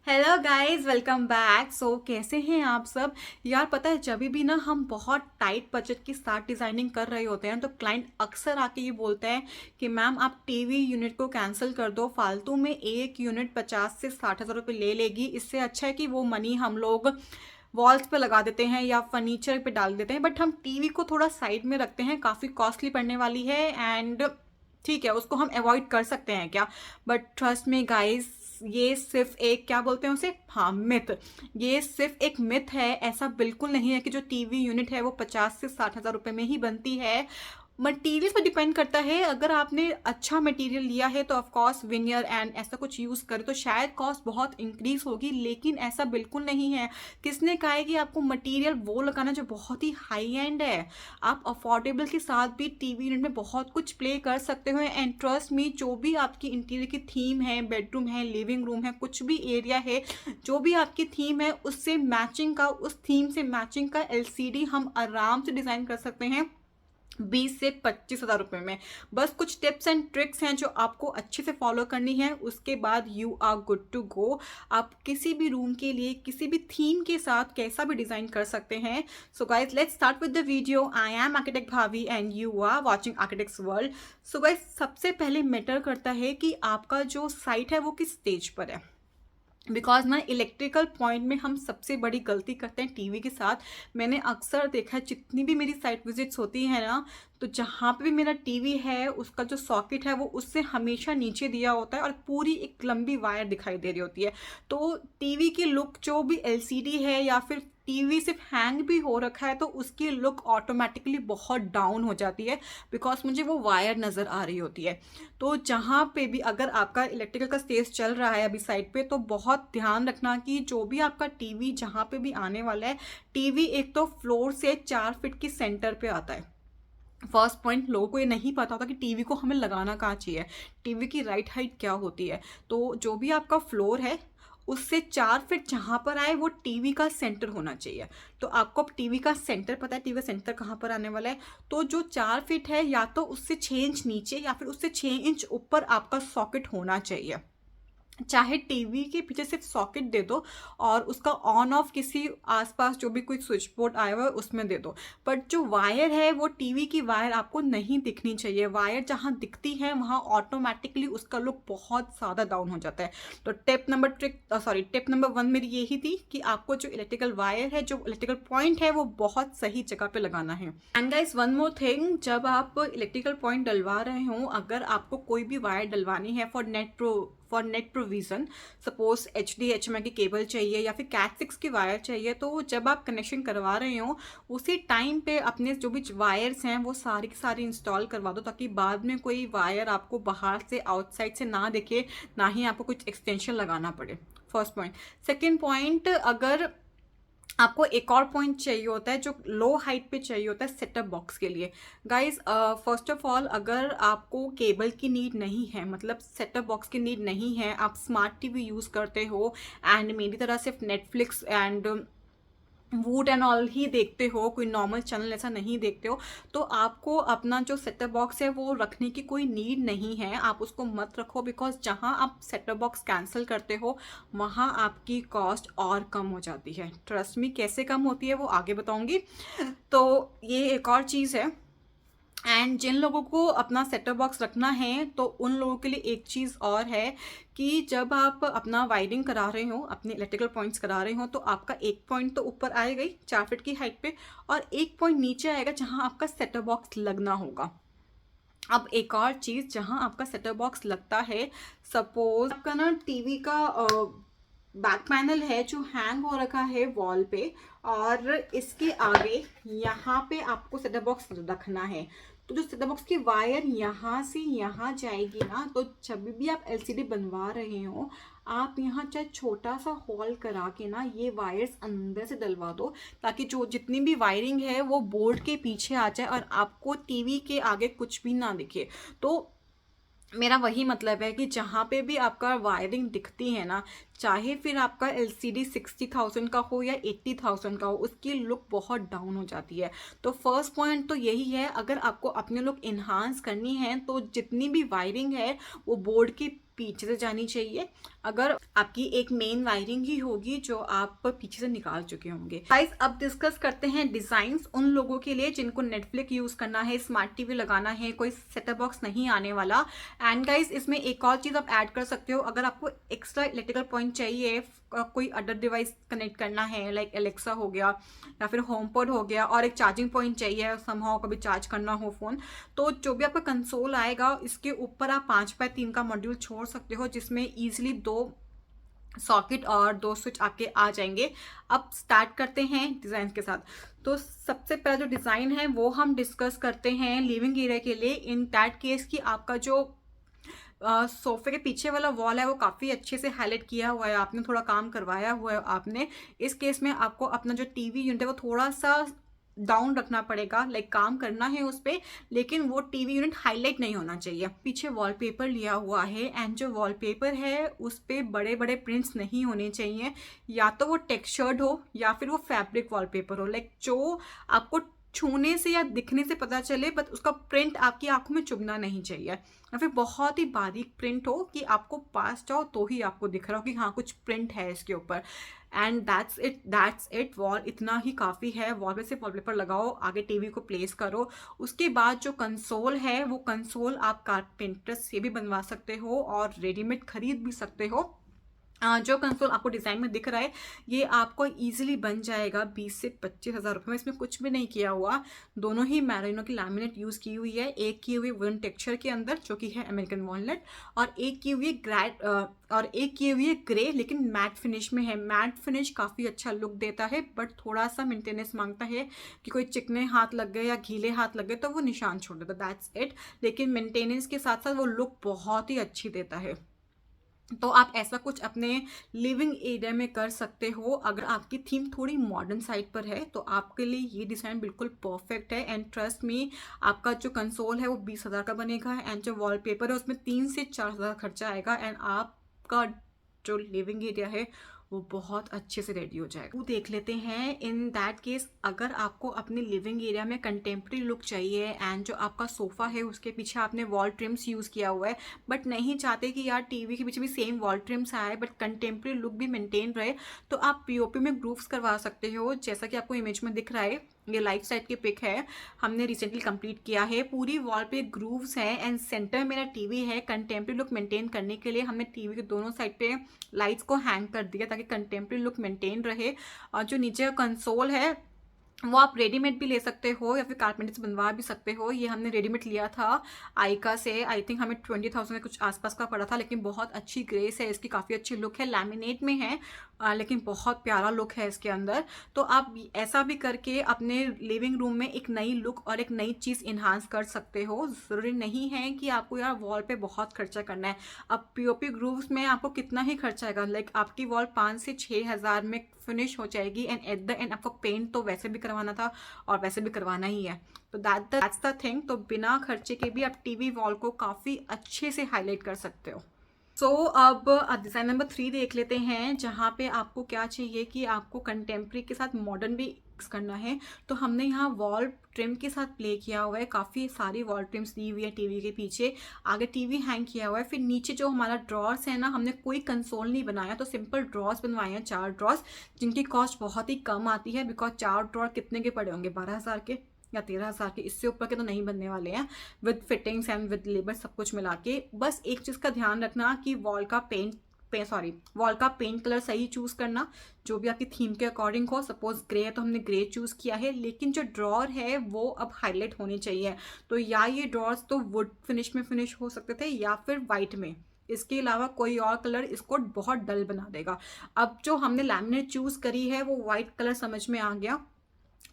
Hello guys, welcome back. कैसे हैं आप सब। यार पता है, जब भी ना हम बहुत टाइट बजट की साथ डिज़ाइनिंग कर रहे होते हैं तो क्लाइंट अक्सर आके ये बोलते हैं कि मैम आप टीवी यूनिट को कैंसिल कर दो, फालतू में एक यूनिट 50 से 60 हज़ार रुपये ले लेगी। इससे अच्छा है कि वो मनी हम लोग वॉल्स पे लगा देते हैं या फर्नीचर पे डाल देते हैं। बट हम टीवी को थोड़ा साइड में रखते हैं, काफ़ी कॉस्टली पड़ने वाली है एंड ठीक है, उसको हम अवॉइड कर सकते हैं क्या। बट ट्रस्ट मी गाइस, ये सिर्फ एक, क्या बोलते हैं उसे, हाँ, मिथ। ये सिर्फ एक मिथ है। ऐसा बिल्कुल नहीं है कि जो टीवी यूनिट है वो 50 से 60 हज़ार रुपये में ही बनती है। मटेरियल पर डिपेंड करता है। अगर आपने अच्छा मटेरियल लिया है तो ऑफ कोर्स विनियर एंड ऐसा कुछ यूज़ करें तो शायद कॉस्ट बहुत इंक्रीज होगी, लेकिन ऐसा बिल्कुल नहीं है। किसने कहा है कि आपको मटेरियल वो लगाना जो बहुत ही हाई एंड है। आप अफोर्डेबल के साथ भी टीवी यूनिट में बहुत कुछ प्ले कर सकते हो। एंड ट्रस्ट मी, जो भी आपकी इंटीरियर की थीम है, बेडरूम है, लिविंग रूम है, कुछ भी एरिया है, जो भी आपकी थीम है उससे मैचिंग का, उस थीम से मैचिंग का एलसीडी हम आराम से डिज़ाइन कर सकते हैं 20 से 25 हज़ार रुपये में। बस कुछ टिप्स एंड ट्रिक्स हैं जो आपको अच्छे से फॉलो करनी है, उसके बाद you are good to go. आप किसी भी रूम के लिए किसी भी थीम के साथ कैसा भी डिज़ाइन कर सकते हैं। So guys, let's start with the video. I am architect Bhabhi and you are watching architects world. So guys, सबसे पहले मैटर करता है कि आपका जो साइट है वो किस स्टेज पर है। बिकॉज ना, इलेक्ट्रिकल पॉइंट में हम सबसे बड़ी गलती करते हैं टीवी के साथ। मैंने अक्सर देखा है, जितनी भी मेरी साइट विजिट्स होती है ना, तो जहाँ पे भी मेरा टीवी है उसका जो सॉकेट है वो उससे हमेशा नीचे दिया होता है और पूरी एक लंबी वायर दिखाई दे रही होती है। तो टीवी की लुक, जो भी एलसीडी है या फिर टीवी सिर्फ हैंग भी हो रखा है तो उसकी लुक ऑटोमेटिकली बहुत डाउन हो जाती है, बिकॉज मुझे वो वायर नज़र आ रही होती है। तो जहाँ पे भी अगर आपका इलेक्ट्रिकल का स्टेज चल रहा है अभी साइड पे, तो बहुत ध्यान रखना कि जो भी आपका टीवी जहाँ पे भी आने वाला है, टीवी एक तो फ्लोर से 4 फीट की सेंटर पे आता है। फर्स्ट पॉइंट, लोगों को ये नहीं पता होता कि टीवी को हमें लगाना कहाँ चाहिए, टीवी की राइट हाइट क्या होती है। तो जो भी आपका फ्लोर है उससे 4 फीट जहाँ पर आए वो टीवी का सेंटर होना चाहिए। तो आपको अब टीवी का सेंटर पता है, टीवी का सेंटर कहाँ पर आने वाला है। तो जो 4 फीट है, या तो उससे 6 इंच नीचे या फिर उससे 6 इंच ऊपर आपका सॉकेट होना चाहिए। चाहे टीवी के पीछे सिर्फ सॉकेट दे दो और उसका ऑन ऑफ किसी आसपास जो भी कोई स्विच बोर्ड आया हुआ है उसमें दे दो। बट जो वायर है वो टीवी की वायर आपको नहीं दिखनी चाहिए। वायर जहाँ दिखती है वहाँ ऑटोमेटिकली उसका लुक बहुत ज़्यादा डाउन हो जाता है। तो टिप नंबर 1 मेरी यही थी कि आपको जो इलेक्ट्रिकल वायर है, जो इलेक्ट्रिकल पॉइंट है, वो बहुत सही जगह पे लगाना है। And guys, one more thing, जब आप इलेक्ट्रिकल पॉइंट डलवा रहे हो, अगर आपको कोई भी वायर डलवानी है for net provision, suppose HDHMI की केबल चाहिए या फिर कैट 6 की वायर चाहिए, तो जब आप कनेक्शन करवा रहे हो उसी टाइम पे अपने जो भी वायर्स हैं वो सारी की सारी इंस्टॉल करवा दो, ताकि बाद में कोई वायर आपको बाहर से, आउटसाइड से ना दिखे, ना ही आपको कुछ एक्सटेंशन लगाना पड़े। First point. सेकेंड पॉइंट, अगर आपको एक और पॉइंट चाहिए होता है जो लो हाइट पे चाहिए होता है सेटअप बॉक्स के लिए। गाइस, फर्स्ट ऑफ ऑल, अगर आपको केबल की नीड नहीं है, मतलब सेटअप बॉक्स की नीड नहीं है, आप स्मार्ट टीवी यूज़ करते हो एंड मेरी तरह सिर्फ नेटफ्लिक्स एंड वूट एंड ऑल ही देखते हो, कोई नॉर्मल चैनल ऐसा नहीं देखते हो, तो आपको अपना जो सेटअप बॉक्स है वो रखने की कोई नीड नहीं है। आप उसको मत रखो, बिकॉज जहाँ आप सेटअप बॉक्स कैंसिल करते हो वहाँ आपकी कॉस्ट और कम हो जाती है। ट्रस्ट मी, कैसे कम होती है वो आगे बताऊँगी। तो ये एक और चीज़ है। एंड जिन लोगों को अपना सेटअप बॉक्स रखना है तो उन लोगों के लिए एक चीज़ और है कि जब आप अपना वायरिंग करा रहे हो, अपने इलेक्ट्रिकल पॉइंट्स करा रहे हो, तो आपका एक पॉइंट तो ऊपर आएगा ही 4 फीट की हाइट पे, और एक पॉइंट नीचे आएगा जहां आपका सेटअप बॉक्स लगना होगा। अब एक और चीज़, जहां आपका सेटअप बॉक्स लगता है, सपोज आपका ना टीवी का बैक पैनल है जो हैंग हो रखा है वॉल पे, और इसके आगे यहाँ पे आपको सेटअप बॉक्स रखना है। तो जो सेटअप बॉक्स की वायर यहाँ से यहाँ जाएगी ना, तो जब भी आप एलसीडी बनवा रहे हो, आप यहाँ चाहे छोटा सा हॉल करा के ना ये वायर्स अंदर से डलवा दो, ताकि जो जितनी भी वायरिंग है वो बोर्ड के पीछे आ जाए और आपको टीवी के आगे कुछ भी ना दिखे। तो मेरा वही मतलब है कि जहाँ पे भी आपका वायरिंग दिखती है ना, चाहे फिर आपका एलसीडी 60,000 का हो या 80,000 का हो, उसकी लुक बहुत डाउन हो जाती है। तो फर्स्ट पॉइंट तो यही है, अगर आपको अपनी लुक इन्हांस करनी है तो जितनी भी वायरिंग है वो बोर्ड के पीछे से जानी चाहिए, अगर आपकी एक मेन वायरिंग ही होगी जो आप पीछे से निकाल चुके होंगे। गाइस अब डिस्कस करते हैं डिजाइन्स उन लोगों के लिए जिनको नेटफ्लिक्स यूज करना है, स्मार्ट टीवी लगाना है, कोई सेटअप बॉक्स नहीं आने वाला। एंड गाइस इसमें एक और चीज आप ऐड कर सकते हो, अगर आपको एक्स्ट्रा इलेक्ट्रिकल पॉइंट चाहिए, कोई अदर डिवाइस कनेक्ट करना है लाइक एलेक्सा हो गया या फिर होम पॉड हो गया, और एक चार्जिंग पॉइंट चाहिए समहाउ कभी चार्ज करना हो फोन, तो जो भी आपका कंसोल आएगा इसके ऊपर आप 5x3 का मॉड्यूल छोड़ सकते हो, जिसमें इजीली 2 सॉकेट और 2 स्विच आपके आ जाएंगे। अब स्टार्ट करते हैं डिजाइन के साथ। तो सबसे पहला जो डिजाइन है वो हम डिस्कस करते हैं लिविंग एरिया के लिए। इन दैट केस कि आपका जो सोफे के पीछे वाला वॉल है वो काफ़ी अच्छे से हाईलाइट किया हुआ है, आपने थोड़ा काम करवाया हुआ है आपने। इस केस में आपको अपना जो टीवी यूनिट है वो थोड़ा सा डाउन रखना पड़ेगा, लाइक काम करना है उस पर, लेकिन वो टीवी यूनिट हाईलाइट नहीं होना चाहिए। पीछे वॉलपेपर लिया हुआ है एंड जो वॉलपेपर है उस पर बड़े बड़े प्रिंट्स नहीं होने चाहिए, या तो वो टेक्सचर्ड हो या फिर वो फैब्रिक वॉलपेपर हो, लाइक जो आपको छूने से या दिखने से पता चले बट उसका प्रिंट आपकी आंखों में चुभना नहीं चाहिए, या फिर बहुत ही बारीक प्रिंट हो कि आपको पास जाओ तो ही आपको दिख रहा हो कि हाँ कुछ प्रिंट है इसके ऊपर। एंड दैट्स इट वॉल इतना ही काफ़ी है। वॉल पे से वॉलपेपर लगाओ, आगे टीवी को प्लेस करो। उसके बाद जो कंसोल है वो कंसोल आप कारपेंटर से भी बनवा सकते हो और रेडीमेड खरीद भी सकते हो। जो कंसोल आपको डिज़ाइन में दिख रहा है ये आपको इजीली बन जाएगा 20 से 25 हज़ार रुपये में। इसमें कुछ भी नहीं किया हुआ, दोनों ही मैरिनो की लैमिनेट यूज़ की हुई है, एक की हुई वुडन टेक्सचर के अंदर जो कि है अमेरिकन वॉलनट, और एक की हुई है ग्रे लेकिन मैट फिनिश में है। मैट फिनिश काफ़ी अच्छा लुक देता है बट थोड़ा सा मेंटेनेंस मांगता है कि कोई चिकने हाथ लग गए या गीले हाथ लग गए तो वो निशान छोड़ देता, दैट्स इट। लेकिन मेंटेनेंस के साथ साथ वो लुक बहुत ही अच्छी देता है। तो आप ऐसा कुछ अपने लिविंग एरिया में कर सकते हो। अगर आपकी थीम थोड़ी मॉडर्न साइड पर है तो आपके लिए ये डिज़ाइन बिल्कुल परफेक्ट है। एंड ट्रस्ट मी, आपका जो कंसोल है वो 20,000 का बनेगा एंड जो वॉलपेपर है उसमें 3 से 4,000 खर्चा आएगा एंड आपका जो लिविंग एरिया है वो बहुत अच्छे से रेडी हो जाएगा। वो देख लेते हैं इन दैट केस, अगर आपको अपने लिविंग एरिया में कंटेम्प्रेरी लुक चाहिए एंड जो आपका सोफा है उसके पीछे आपने वॉल ट्रिम्स यूज़ किया हुआ है बट नहीं चाहते कि यार टीवी के पीछे भी सेम वॉल ट्रिम्स आए बट कंटेम्प्रेरी लुक भी मेंटेन रहे, तो आप पीओपी में ग्रूव्स करवा सकते हो। जैसा कि आपको इमेज में दिख रहा है, ये लाइट साइड की पिक है, हमने रिसेंटली कंप्लीट किया है। पूरी वॉल पे ग्रूव्स हैं एंड सेंटर मेरा टीवी है। कंटेम्प्रेरी लुक मेंटेन करने के लिए हमने टीवी के दोनों साइड पे लाइट्स को हैंग कर दिया ताकि कंटेम्प्रेरी लुक मेंटेन रहे। और जो नीचे का कंसोल है वो आप रेडीमेड भी ले सकते हो या फिर कारपेंटर से बनवा भी सकते हो। ये हमने रेडीमेड लिया था आइका से, आई थिंक हमें 20,000 के कुछ आसपास का पड़ा था, लेकिन बहुत अच्छी ग्रेस है इसकी, काफ़ी अच्छी लुक है। लैमिनेट में है लेकिन बहुत प्यारा लुक है इसके अंदर। तो आप ऐसा भी करके अपने लिविंग रूम में एक नई लुक और एक नई चीज़ इन्हांस कर सकते हो। ज़रूरी नहीं है कि आपको यार वॉल पे बहुत खर्चा करना है। अब पीओपी ग्रूव्स में आपको कितना ही खर्चा आएगा, लाइक आपकी वॉल 5 से 6 हज़ार में फिनिश हो जाएगी एंड एट द एंड आपको पेंट तो वैसे भी करवाना था और वैसे भी करवाना ही है। तो दैट्स द थिंग। तो बिना खर्चे के भी आप टीवी वॉल को काफ़ी अच्छे से हाईलाइट कर सकते हो। अब डिज़ाइन नंबर 3 देख लेते हैं, जहाँ पे आपको क्या चाहिए कि आपको कंटेम्प्रेरी के साथ मॉडर्न भी मिक्स करना है। तो हमने यहाँ वॉल ट्रिम के साथ प्ले किया हुआ है, काफ़ी सारी वॉल ट्रिम्स दी हुई है टीवी के पीछे, आगे टीवी हैंग किया हुआ है। फिर नीचे जो हमारा ड्रॉर्स है ना, हमने कोई कंसोल नहीं बनाया, तो सिंपल ड्रॉर्स बनवाए हैं, 4 ड्रॉर्स, जिनकी कॉस्ट बहुत ही कम आती है बिकॉज 4 ड्रॉर कितने के पड़े होंगे, 12,000 के या 13,000 के, इससे ऊपर के तो नहीं बनने वाले हैं with fittings and with labour सब कुछ मिला के। बस एक चीज़ का ध्यान रखना कि वॉल का पेंट कलर सही चूज़ करना जो भी आपकी थीम के अकॉर्डिंग हो। सपोज ग्रे है तो हमने ग्रे चूज़ किया है, लेकिन जो ड्रॉर है वो अब हाईलाइट होने चाहिए। तो या ये ड्रॉर्स तो वुड फिनिश में फिनिश हो सकते थे या फिर वाइट में, इसके अलावा कोई और कलर इसको बहुत डल बना देगा। अब जो हमने लैमिनेट चूज़ करी है वो वाइट कलर समझ में आ गया,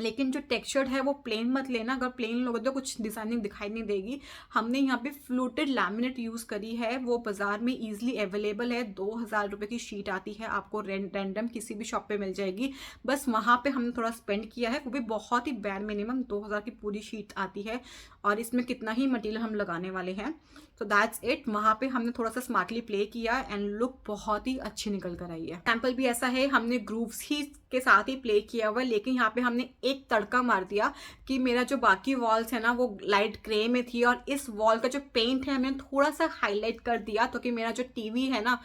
लेकिन जो टेक्सचर्ड है वो प्लेन मत लेना, अगर प्लेन लोगे तो कुछ डिजाइनिंग दिखाई नहीं देगी। हमने यहाँ पे फ्लूटेड लैमिनेट यूज़ करी है, वो बाजार में इजीली अवेलेबल है, 2,000 रुपये की शीट आती है आपको, रैंडम किसी भी शॉप पे मिल जाएगी। बस वहाँ पे हमने थोड़ा स्पेंड किया है, वो भी बहुत ही बैर मिनिमम 2,000 की पूरी शीट आती है और इसमें कितना ही मटेरियल हम लगाने वाले हैं। तो दैट्स इट, वहाँ पे हमने थोड़ा सा स्मार्टली प्ले किया एंड लुक बहुत ही अच्छी निकल कर आई है। सैम्पल भी ऐसा है, हमने ग्रूव्स ही के साथ ही प्ले किया हुआ है, लेकिन यहाँ पे हमने एक तड़का मार दिया कि मेरा जो बाकी वॉल्स है ना वो लाइट ग्रे में थी, और इस वॉल का जो पेंट है मैंने थोड़ा सा हाईलाइट कर दिया, तो कि मेरा जो टीवी है ना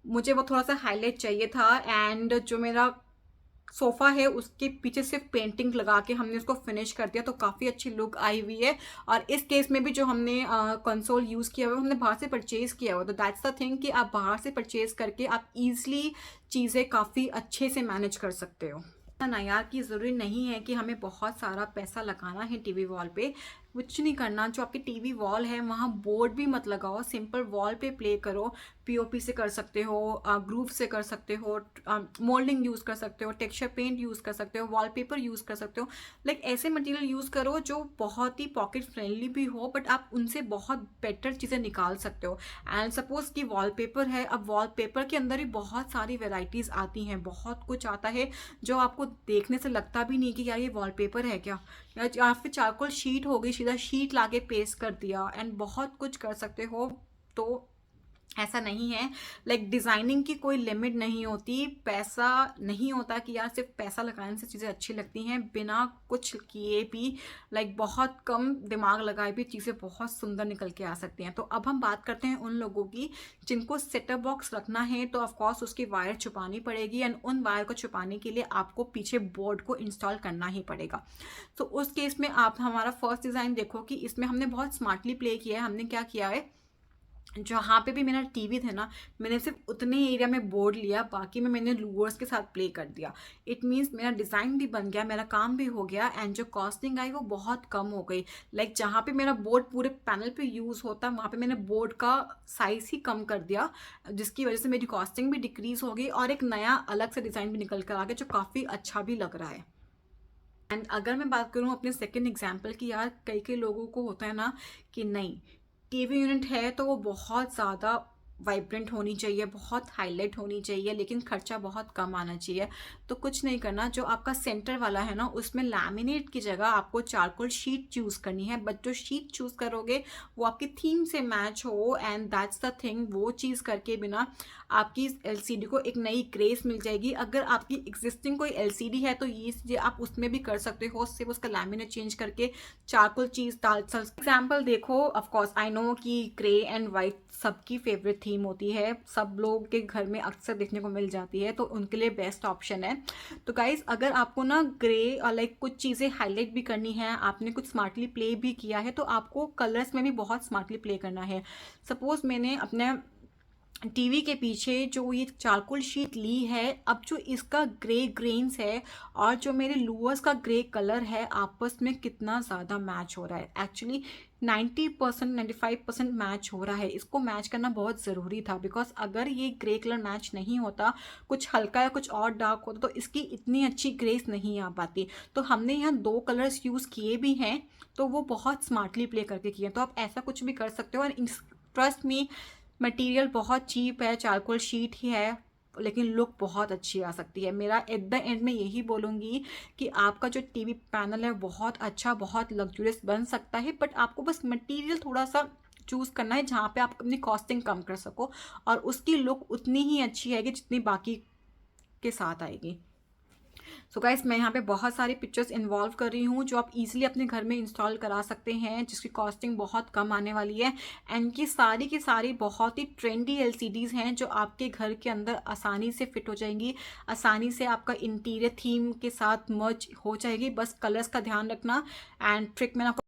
मुझे वो थोड़ा सा हाईलाइट चाहिए था। एंड जो मेरा सोफा है उसके पीछे सिर्फ पेंटिंग लगा के हमने उसको फिनिश कर दिया, तो काफ़ी अच्छी लुक आई हुई है। और इस केस में भी जो हमने कंसोल यूज़ किया हुआ है हमने बाहर से परचेज़ किया हुआ, तो दैट्स द थिंग कि आप बाहर से परचेज़ करके आप इजीली चीज़ें काफ़ी अच्छे से मैनेज कर सकते हो ना यार। कि ज़रूरी नहीं है कि हमें बहुत सारा पैसा लगाना है टीवी वॉल पे। कुछ नहीं करना, जो आपकी टीवी वॉल है वहाँ बोर्ड भी मत लगाओ, सिंपल वॉल पे प्ले करो। पीओपी से कर सकते हो, ग्रूव से कर सकते हो, मोल्डिंग यूज़ कर सकते हो, टेक्सचर पेंट यूज़ कर सकते हो, वॉलपेपर यूज़ कर सकते हो। लाइक ऐसे मटेरियल यूज़ करो जो बहुत ही पॉकेट फ्रेंडली भी हो, बट आप उनसे बहुत बेटर चीज़ें निकाल सकते हो। एंड सपोज कि वॉलपेपर है, अब वॉलपेपर के अंदर ही बहुत सारी वेराइटीज़ आती हैं, बहुत कुछ आता है जो आपको देखने से लगता भी नहीं कि यार ये वॉलपेपर है क्या, या फिर चारकोल शीट हो गई, सीधा शीट लाके पेस्ट कर दिया, एंड बहुत कुछ कर सकते हो। तो ऐसा नहीं है, लाइक डिज़ाइनिंग की कोई लिमिट नहीं होती। पैसा नहीं होता कि यार सिर्फ पैसा लगाने से चीज़ें अच्छी लगती हैं, बिना कुछ किए भी, लाइक बहुत कम दिमाग लगाए भी चीज़ें बहुत सुंदर निकल के आ सकती हैं। तो अब हम बात करते हैं उन लोगों की जिनको सेटअप बॉक्स रखना है, तो ऑफकोर्स उसकी वायर छुपानी पड़ेगी, एंड उन वायर को छुपाने के लिए आपको पीछे बोर्ड को इंस्टॉल करना ही पड़ेगा। तो उस केस में आप हमारा फर्स्ट डिज़ाइन देखो कि इसमें हमने बहुत स्मार्टली प्ले किया है। हमने क्या किया है, जहाँ पे भी मेरा टीवी था ना मैंने सिर्फ उतने एरिया में बोर्ड लिया, बाकी में मैंने लूवर्स के साथ प्ले कर दिया। इट मीन्स मेरा डिज़ाइन भी बन गया, मेरा काम भी हो गया, एंड जो कॉस्टिंग आई वो बहुत कम हो गई। लाइक जहाँ पे मेरा बोर्ड पूरे पैनल पे यूज़ होता वहाँ पे मैंने बोर्ड का साइज़ ही कम कर दिया, जिसकी वजह से मेरी कॉस्टिंग भी डिक्रीज़ हो गई और एक नया अलग से डिज़ाइन भी निकल कर आ गया जो काफ़ी अच्छा भी लग रहा है। एंड अगर मैं बात करूँ अपने सेकंड एग्जांपल की, यार कई कई लोगों को होता है ना कि नहीं, टीवी यूनिट है तो वो बहुत ज़्यादा वाइब्रेंट होनी चाहिए, बहुत हाईलाइट होनी चाहिए, लेकिन खर्चा बहुत कम आना चाहिए। तो कुछ नहीं करना, जो आपका सेंटर वाला है ना उसमें लैमिनेट की जगह आपको चारकोल शीट चूज़ करनी है, बट जो शीट चूज़ करोगे वो आपकी थीम से मैच हो, एंड दैट्स द थिंग। वो चीज़ करके बिना आपकी एलसीडी को एक नई ग्रेस मिल जाएगी। अगर आपकी एग्जिस्टिंग कोई एलसीडी है तो ये चीज़ें आप उसमें भी कर सकते हो, सिर्फ उसका लैमिनेट चेंज करके चारकोल चीज़ डाल सकते। एग्जाम्पल देखो, ऑफकोर्स आई नो कि ग्रे एंड वाइट सबकी फेवरेट थीम होती है, सब लोग के घर में अक्सर देखने को मिल जाती है, तो उनके लिए बेस्ट ऑप्शन है। तो गाइज अगर आपको ना ग्रे और लाइक कुछ चीज़ें हाईलाइट भी करनी है, आपने कुछ स्मार्टली प्ले भी किया है, तो आपको कलर्स में भी बहुत स्मार्टली प्ले करना है। सपोज मैंने अपने टीवी के पीछे जो ये चारकोल शीट ली है, अब जो इसका ग्रे ग्रेन्स है और जो मेरे लूवर्स का ग्रे कलर है आपस में कितना ज़्यादा मैच हो रहा है। एक्चुअली 90% 95% मैच हो रहा है। इसको मैच करना बहुत ज़रूरी था, बिकॉज अगर ये ग्रे कलर मैच नहीं होता, कुछ हल्का या कुछ और डार्क होता, तो इसकी इतनी अच्छी ग्रेस नहीं आ पाती। तो हमने यहाँ 2 कलर्स यूज़ किए भी हैं, तो वो बहुत स्मार्टली प्ले करके किए। तो आप ऐसा कुछ भी कर सकते हो, और ट्रस्ट मी मटेरियल बहुत चीप है, चारकोल शीट ही है, लेकिन लुक बहुत अच्छी आ सकती है। मेरा एट द एंड में यही बोलूँगी कि आपका जो टीवी पैनल है बहुत अच्छा, बहुत लग्जूरियस बन सकता है, बट आपको बस मटेरियल थोड़ा सा चूज़ करना है जहाँ पे आप अपनी कॉस्टिंग कम कर सको, और उसकी लुक उतनी ही अच्छी आएगी जितनी बाकी के साथ आएगी। सो गाइस मैं यहाँ पे बहुत सारी पिक्चर्स इन्वॉल्व कर रही हूँ जो आप इजीली अपने घर में इंस्टॉल करा सकते हैं, जिसकी कॉस्टिंग बहुत कम आने वाली है, एंड की सारी बहुत ही ट्रेंडी एलसीडीज़ हैं जो आपके घर के अंदर आसानी से फिट हो जाएंगी, आसानी से आपका इंटीरियर थीम के साथ मर्ज हो जाएगी। बस कलर्स का ध्यान रखना, एंड ट्रिक मैंने आपको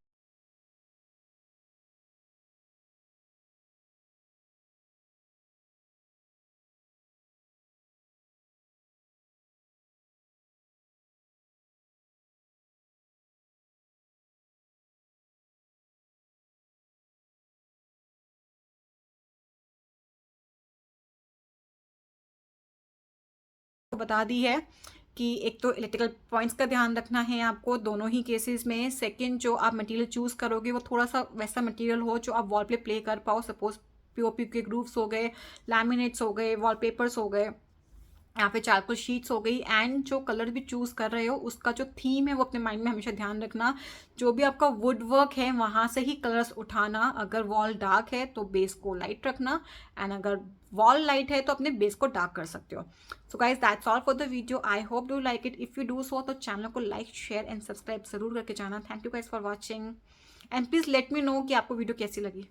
बता दी है कि एक तो इलेक्ट्रिकल पॉइंट्स का ध्यान रखना है आपको दोनों ही केसेस में। सेकंड, जो आप मटेरियल चूज़ करोगे वो थोड़ा सा वैसा मटेरियल हो जो आप वॉल पे प्ले कर पाओ। सपोज पीओपी के ग्रूव्स हो गए, लैमिनेट्स हो गए, वॉलपेपर्स हो गए, यहाँ पे चारकोल शीट्स हो गई। एंड जो कलर भी चूज़ कर रहे हो उसका जो थीम है वो अपने माइंड में हमेशा ध्यान रखना। जो भी आपका वुड वर्क है वहाँ से ही कलर्स उठाना। अगर वॉल डार्क है तो बेस को लाइट रखना, एंड अगर वॉल लाइट है तो अपने बेस को डार्क कर सकते हो। So guys that's all for the video. I hope do like it. If you do so तो चैनल को लाइक शेयर एंड सब्सक्राइब जरूर करके जाना। Thank you guys for watching, and please let me know कि आपको video कैसी लगी।